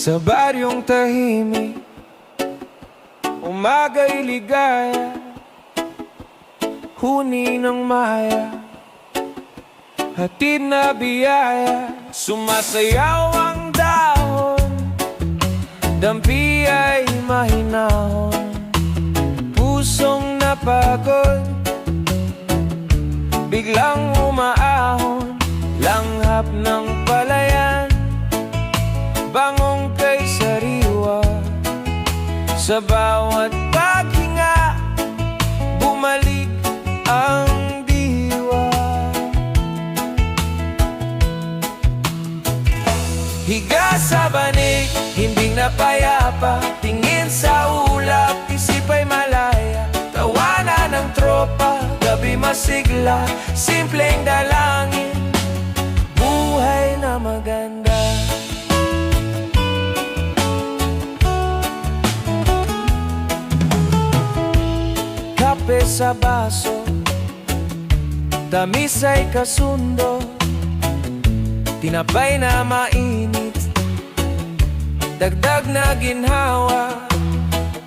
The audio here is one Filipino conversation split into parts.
Sa baryong tahimik, umaga'y ligaya, huni ng maya, hatid na biyaya. Sumasayaw ang dahon, dampi ay mahinahon, pusong napagod, biglang umaahon. Langhap ng palayan, bangong kay sariwa. Sa bawat paghinga, bumalik ang diwa. Higa sa banig, himbing na payapa, tingin sa ulap, isip ay malaya. Tawanan ng tropa, gabi masigla, simpleng dalangin, buhay na maganda. Kape sa baso, tamis ay kasundo, tinapay na mainit, dagdag na ginhawa,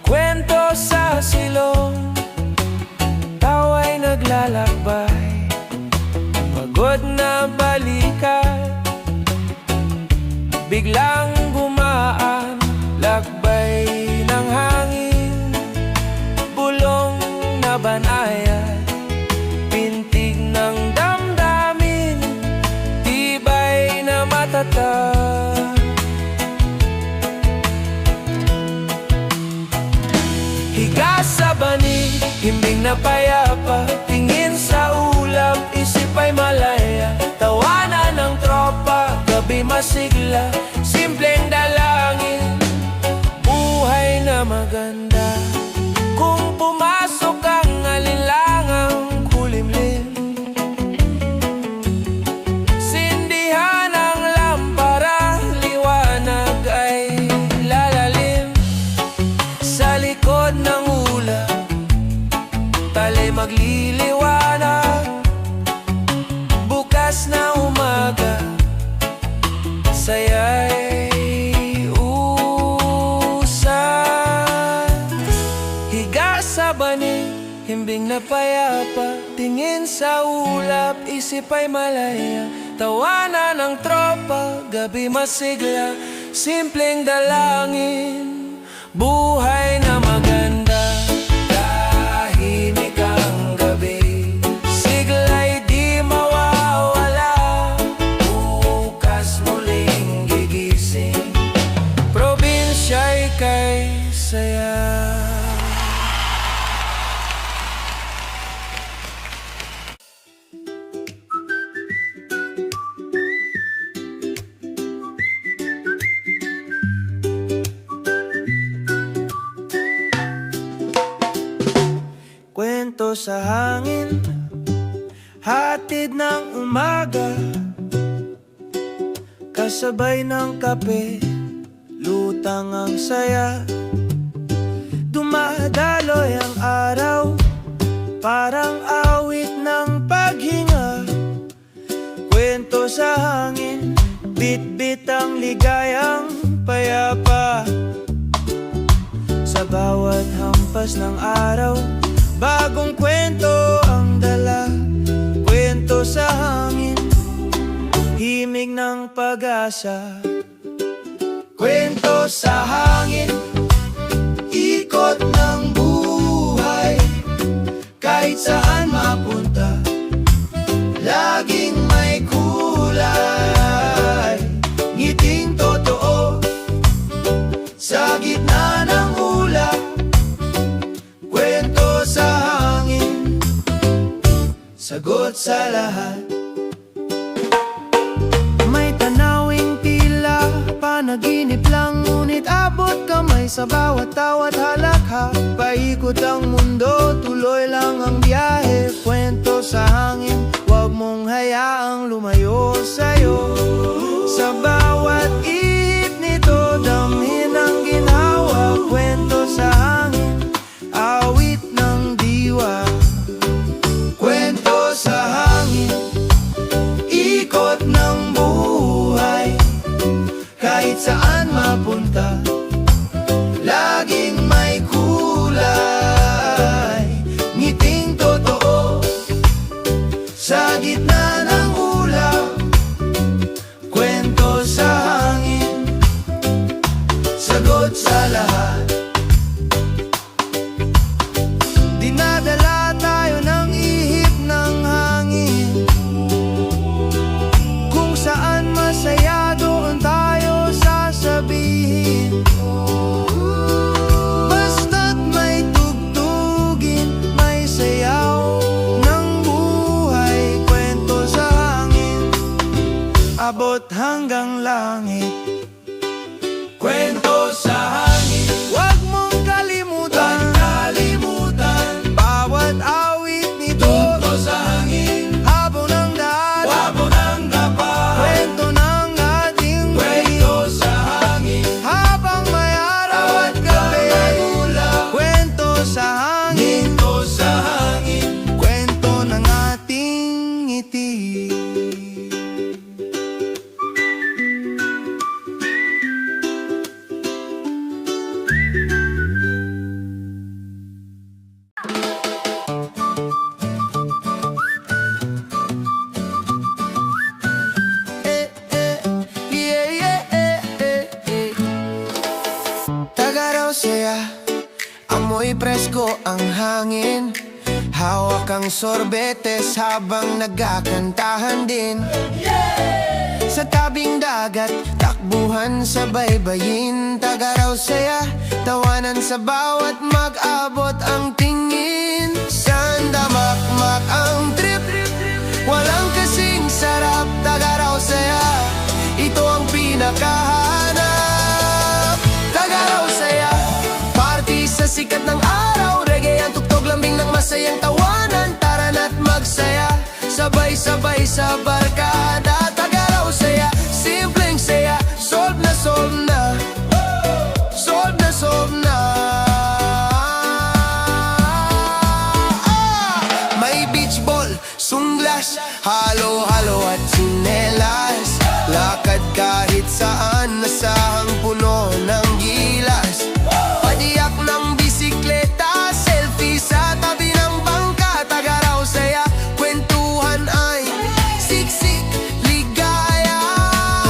kwento sa silong, tawa'y naglalakbay, pagod na balikan, biglang gumaan, lakbay ng hangin, bulong na banayad, pintig ng damdamin, tibay na matatag. Higa sa banig, himbing na payapa, tingin sa ulap, isip ay malaya. Tawanan ng tropa, gabi masigla, simpleng dalangin, buhay na maganda. Kung pumasok ang alinlangang kulimlim, sindihan ang lampara, liwanag ay lalalim. Sa likod ng ulap, talay magliliwanag, bukas na umaga, saya'y sa banig, himbing na payapa, tingin sa ulap, isip ay malaya. Tawanan ng tropa, gabi masigla, simpleng dalangin, buhay na maganda. Tahimik ang gabi, sigla'y di mawawala, bukas muling gigising, probinsya'y kay saya. Kwento sa hangin, hatid ng umaga, kasabay ng kape, lutang ang saya. Dumadaloy ang araw, parang awit ng paghinga. Kwento sa hangin, bit-bit ang ligayang payapa. Sa bawat hampas ng araw, bagong kwento ang dala. Kwento sa hangin, himig ng pag-asa. Kwento sa hangin, ikot ng buhay, kahit saan mapunta, laging may kulay. Ngiting totoo, sa gitna ng ulap, kwento sa hangin, sagot sa lahat. May tanawing tila panaginip lang, ngunit abot kamay sa bawat tawat halakha. Paikot ang mundo, tuloy lang ang biyahe. Kwento sa hangin, huwag mong hayaang lumayo sa'yo. Sa bawat ihip nito, damhin ang ginhawa. Kwento sa hangin, awit ng diwa. Kwento sa hangin, ikot ng buhay, kahit saan mapunta. hanggang langit. Kwento sa hangin, huwag mong kalimutan, bawat awit nito. Kwento sa hangin, habon ng daan, wabon ng dapa. Kwento ng ating kwento sa hangin, habang may araw at gabi. Kwento sa hangin, kwento ng ating ngiti. Saya, amoy presko ang hangin. Hawak ang sorbetes habang nagkakantahan din. Sa tabing dagat, takbuhan sa baybayin. Tagaraw saya, tawanan sa bawat mag-abot ang tingin. Sandamakmak ang trip, walang kasing sarap. Tagaraw saya, ito ang pinakahanap. Tagaraw saya, sa sikat ng araw, reggae ang tugtog, lambing ng masayang tawanan. Tara na't magsaya, sabay-sabay sa barkada. Tagaraw saya, simpleng saya, solve na solve na, solve na solve na. May beach ball, sunglass, halo-halo at tsinelas. Lakad kahit saan, nasahang puno ng gilas. Padiyak ng bisikleta, selfie sa tabi ng bangka. Tagaraw saya, kwentuhan ay siksik, ligaya.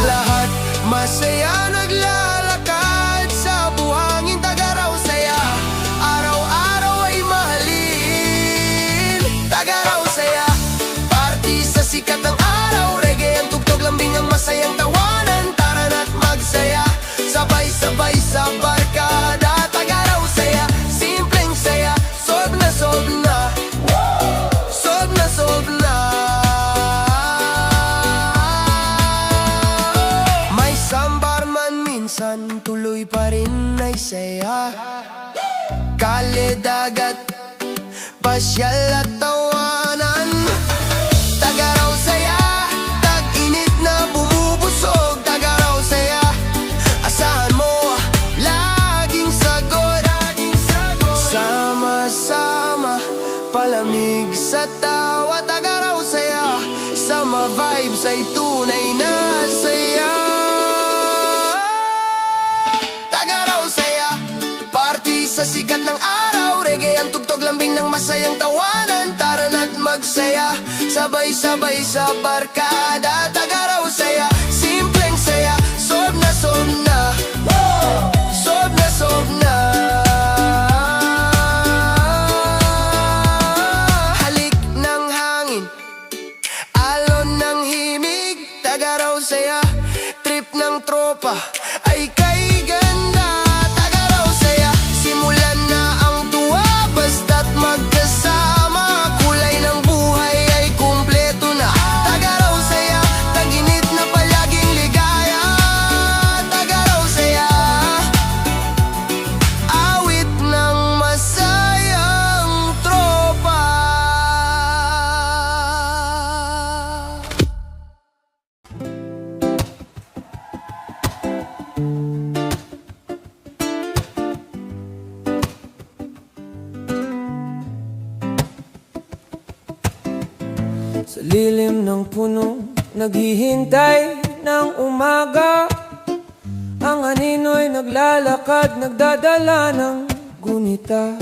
Lahat masaya, naglalakad sa buhangin. Tagaraw saya, araw-araw ay mahalin. Tagaraw saya, party sa sikat ng araw, reggae ang tugtog, lambing ang masayang tawanan. Tara na't magsaya, sabay-sabay sa barkada. Tagaraw saya, simpleng saya, solve na solve na, solve na solve na. May sambar man minsan, tuloy pa rin ay saya. Kale, dagat, pasyal at tawanan. Tagaraw saya, tag-init na bumubusog. Tagaraw saya, asahan mo laging sagot. Sama-sama, palamig sa tawa. Tagaraw saya, sama vibes ay tunay na saya. Tagaraw saya, party sa sikat ng araw, reggae ang tugtog, lambing ng masayang tawanan. Tara na't magsaya, sabay-sabay sa barkada. Tagaraw saya, simpleng saya, solve na solve na, solve na solve na. Halik ng hangin, alon ng himig. Tagaraw saya, trip ng tropa ay kay ganda. Tagaraw saya, simulan na ang tuwa, basta't magkasama. Kulay ng buhay ay kumpleto na. Tagaraw saya, tag-init na palaging ligaya. Tagaraw saya, awit ng masayang tropa. Sa lilim ng puno, naghihintay ng umaga. Ang anino'y naglalakad, nagdadala ng gunita.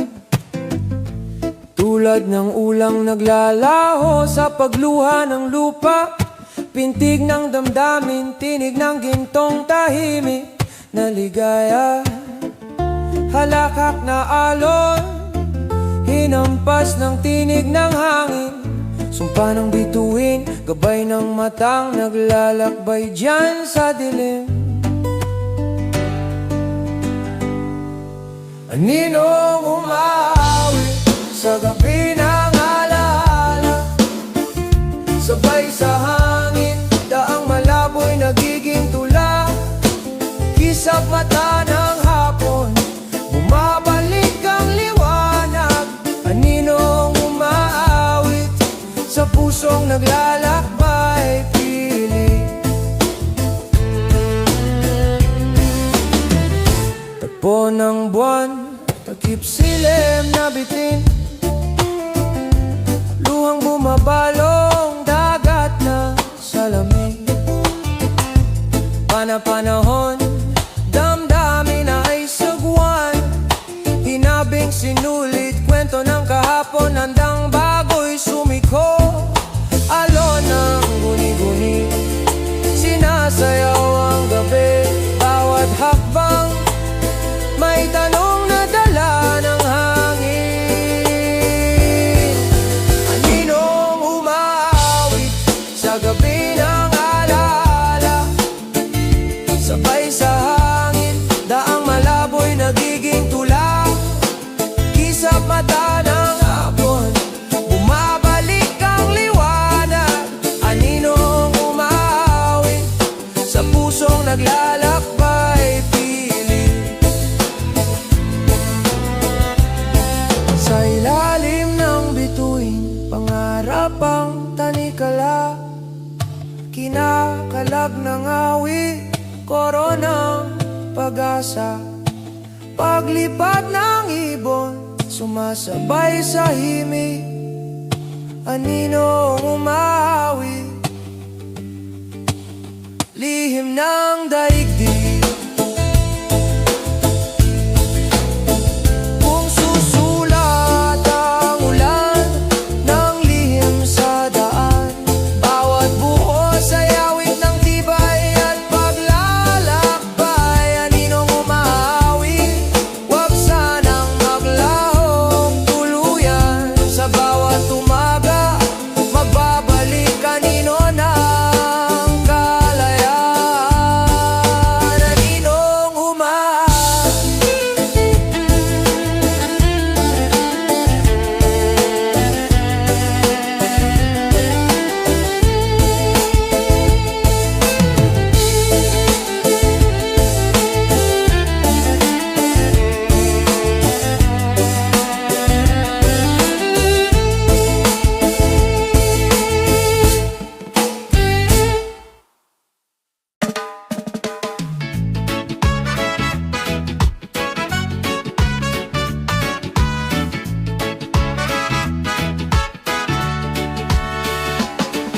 Tulad ng ulang naglalaho sa pagluha ng lupa. Pintig ng damdamin, tinig ng gintong tahimik na ligaya. Halakak na alon, hinampas ng tinig ng hangin. Sumpa ng bituin, gabay ng matang naglalakbay dyan sa dilim. Aninong umawi sa gabi ng alaala, sabay sa hangin, daang malaboy nagiging Kisap mata ng hapon, bumabalik ang liwanag. Aninong umaawit sa pusong naglalakbay, pilit. Tagpo ng buwan, takip silim na bitin. Luhang bumabalong dagat na salamig. Pana-panahon, damdamin na ay sagwan. Hinabing sinulit, kwento ng kahapon, handang bago'y sumiko. Alon ng guni-guni, sinasayaw ang gabi. Bawat hakbang, may tanong na dala ng hangin. Aninong umaawit sa gabi ng alaala? Sabay sa hangin, daang malaboy nagiging tula. Kisap mata ng hapon, bumabalik ang liwanag. Aninong umaawit sa pusong naglalakbay, pilit. Sa ilalim ng bituin, pangarap ang tanikala. Kinakalag ng awit, koronang pag-asa. Paglipat ng ibon, sumasabay sa himig. Aninong umaawit, lihim ng daigdig. Kung susulat ang ulan ng lihim sa daan, bawat buhos ay awit ng tibay at paglalakbay. Aninong umaawit, wag sanang maglahong tuluyan. Sa bawat umaga, magbabalik kanino ng kalayaan. Aninong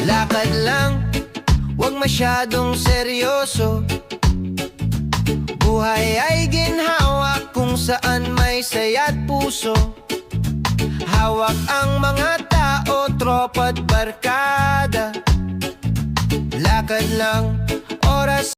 lakad lang, wag masyadong seryoso. Buhay ay ginhawa kung saan may saya't puso. Hawak ang mga tao, tropa't barkada. Lakad lang,